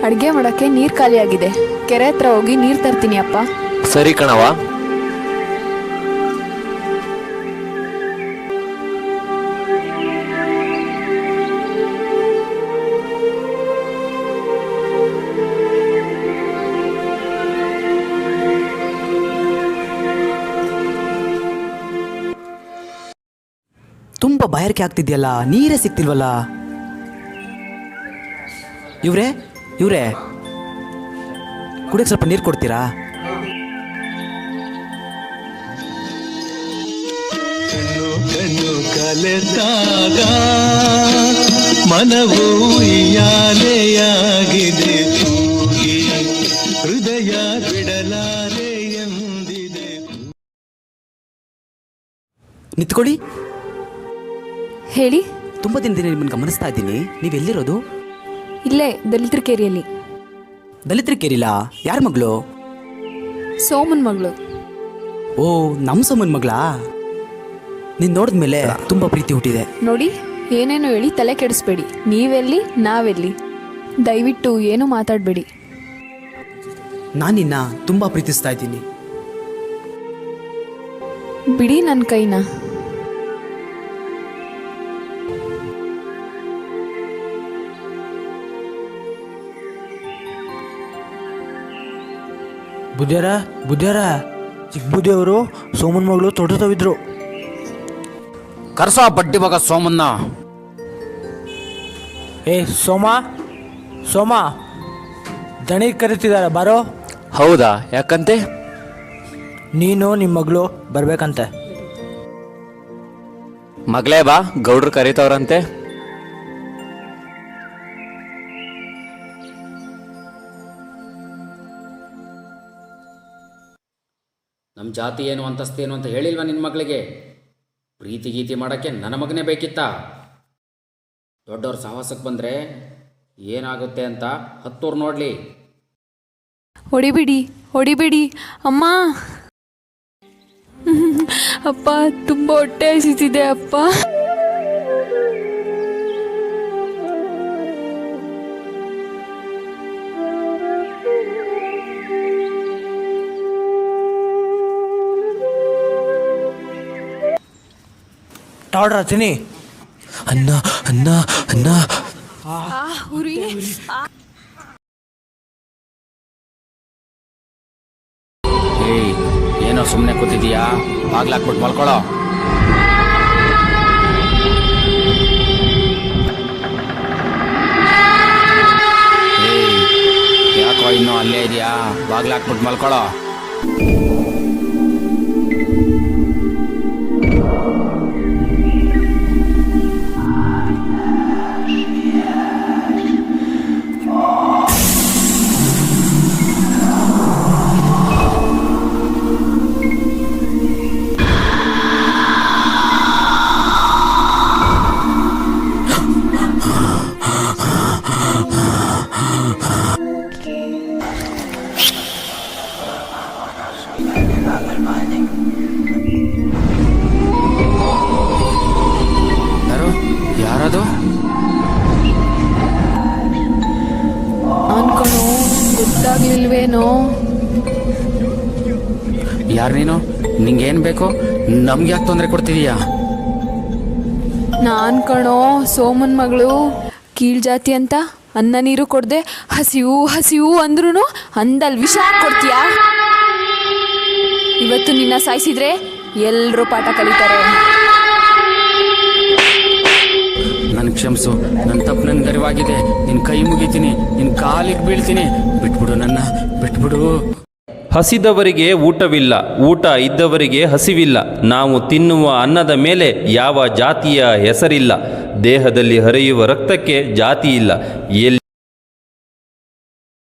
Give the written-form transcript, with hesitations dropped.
ಅಡುಗೆ ಮಾಡೋಕ್ಕೆ ನೀರು ಖಾಲಿ ಆಗಿದೆ. ಕೆರೆ ಹತ್ರ ಹೋಗಿ ನೀರು ತರ್ತೀನಿ ಅಪ್ಪ. ಸರಿ ಕಣವ. ತುಂಬ ಬಾಯಾರಿಕೆ ಆಗ್ತಿದ್ಯಲ್ಲ, ನೀರೇ ಸಿಗ್ತಿಲ್ವಲ್ಲ. ಇವ್ರೇ ಕುಡಿಯಕ್ಕೆ ಸ್ವಲ್ಪ ನೀರು ಕೊಡ್ತೀರಾ? ಕಣ್ಣು ಕಲೆತಾಗ ಮನವು ಯಾಲೆಯಾಗಿದೆ, ತೂಗಿ ಹೃದಯ ಬಿಡಲಾರೆ ಎಂದಿದೆ. ನಿಂತ್ಕೊಳ್ಳಿ. ಹೇಳಿ. ತುಂಬ ದಿನದಿಂದ ನಿಮ್ಮನ್ನು ಗಮನಿಸ್ತಾ ಇದ್ದೀನಿ. ನೀವೆಲ್ಲಿರೋದು? ಇಲ್ಲೇ ದಲಿತರ ಕೇರಿಯಲ್ಲಿ. ದಲಿತರ ಕೇರಿಲ್ಲ? ಯಾರ ಮಗಳು? ಸೋಮನ್ ಮಗಳು. ಓ, ನಮ್ಮ ಸೋಮನ್ ಮಗಳಾ? ನೀನು ನೋಡಿದ್ಮೇಲೆ ತುಂಬ ಪ್ರೀತಿ ಹುಟ್ಟಿದೆ. ನೋಡಿ, ಏನೇನು ಹೇಳಿ ತಲೆ ಕೆಡಿಸ್ಬೇಡಿ. ನೀವೆಲ್ಲಿ, ನಾವೆಲ್ಲಿ? ದಯವಿಟ್ಟು ಏನು ಮಾತಾಡಬೇಡಿ. ನಾನು ನಿನ್ನ ತುಂಬ ಪ್ರೀತಿಸ್ತಾ ಇದ್ದೀನಿ. ಬಿಡಿ ನನ್ನ ಕೈನ. ಬುದ್ಧಿಯಾರ ಚಿಕ್ಕ ಬುದ್ಧಿಯವರು ಸೋಮನ್ ಮಗಳು ತೊಡತವಿದ್ರು. ಕರ್ಸ ಬಡ್ಡಿ ಮಗ ಸೋಮನ್ನ. ಏ ಸೋಮ ದಣಿ ಕರಿತಿದ್ದಾರೆ, ಬಾರೋ. ಹೌದಾ? ಯಾಕಂತೆ? ನೀನು ನಿಮ್ಮ ಮಗಳು ಬರ್ಬೇಕಂತೆ. ಮಗಳೇ ಬಾ, ಗೌಡ್ರು ಕರೀತವ್ರಂತೆ. ನಮ್ಮ ಜಾತಿ ಏನು ಅಂತಸ್ತೇನು ಅಂತ ಹೇಳಿಲ್ವ ನಿನ್ನ ಮಗಳಿಗೆ? ಪ್ರೀತಿ ಗೀತಿ ಮಾಡೋಕ್ಕೆ ನನ್ನ ಮಗನೇ ಬೇಕಿತ್ತ? ದೊಡ್ಡವ್ರ ಸಾಹಸಕ್ಕೆ ಬಂದರೆ ಏನಾಗುತ್ತೆ ಅಂತ ಹತ್ತೂರು ನೋಡಲಿ. ಹೊಡಿಬಿಡಿ ಅಮ್ಮ. ಅಪ್ಪ, ತುಂಬ ಹೊಟ್ಟೆ ಹಸಿತಿದೆ ಅಪ್ಪ. ಟಾಡ್ರ ತಿನ್ನಿ. ಅನ್ನ ಅನ್ನ ಅನ್ನ. ಏಯ್, ಏನೋ ಸುಮ್ಮನೆ ಕೂತಿದೀಯಾ? ಬಾಗ್ಲಾಕ್ಬಿಟ್ಟು ಮಲ್ಕೊಳ್ಳೋ. ಏಯ್, ಯಾಕೋ ಇನ್ನೂ ಅಲ್ಲೇ ಇದೆಯಾ? ಬಾಗ್ಲಾಕ್ಬಿಟ್ಟು ಮಲ್ಕೊಳ್ಳೋ. ಯಾರದು? ಅನ್ಕೊಂಡು ಗೊತ್ತಾಗ್ಲಿಲ್ವೇನೋ? ಯಾರು ನೀನು? ನಿಂಗೇನು ಬೇಕು? ನಮ್ಗೆ ಯಾಕೆ ತೊಂದರೆ ಕೊಡ್ತಿದೀಯಾ? ನಾನ್ ಕಣೋ ಸೋಮನ್ ಮಗಳು. ಕೀಳ್ ಜಾತಿ ಅಂತ ಅನ್ನ ನೀರು ಕೊಡದೆ ಹಸಿವು ಅಂದ್ರೂ ಅಂದಲ್ಲಿ ವಿಷ ಕೊಡ್ತೀಯಾ? ಇವತ್ತು ನಿನ್ನ ಸಾಯಿಸಿದ್ರೆ ಎಲ್ಲರೂ ಪಾಠ ಕಲಿತಾರೆ. ನನ್ ಕ್ಷಮಿಸು, ನನ್ನ ತಪ್ಪು ನನ್ಗೆ ಅರಿವಾಗಿದೆ. ನಿನ್ನ ಕೈ ಮುಗಿತೀನಿ, ನಿನ್ನ ಕಾಲಿಗೆ ಬೀಳ್ತೀನಿ. ಬಿಟ್ಬಿಡು, ನನ್ನ ಬಿಟ್ಬಿಡು. ಹಸಿದವರಿಗೆ ಊಟವಿಲ್ಲ, ಊಟ ಇದ್ದವರಿಗೆ ಹಸಿವಿಲ್ಲ. ನಾವು ತಿನ್ನುವ ಅನ್ನದ ಮೇಲೆ ಯಾವ ಜಾತಿಯ ಹೆಸರಿಲ್ಲ. ದೇಹದಲ್ಲಿ ಹರಿಯುವ ರಕ್ತಕ್ಕೆ ಜಾತಿ ಇಲ್ಲ. ಎಲ್ಲಿ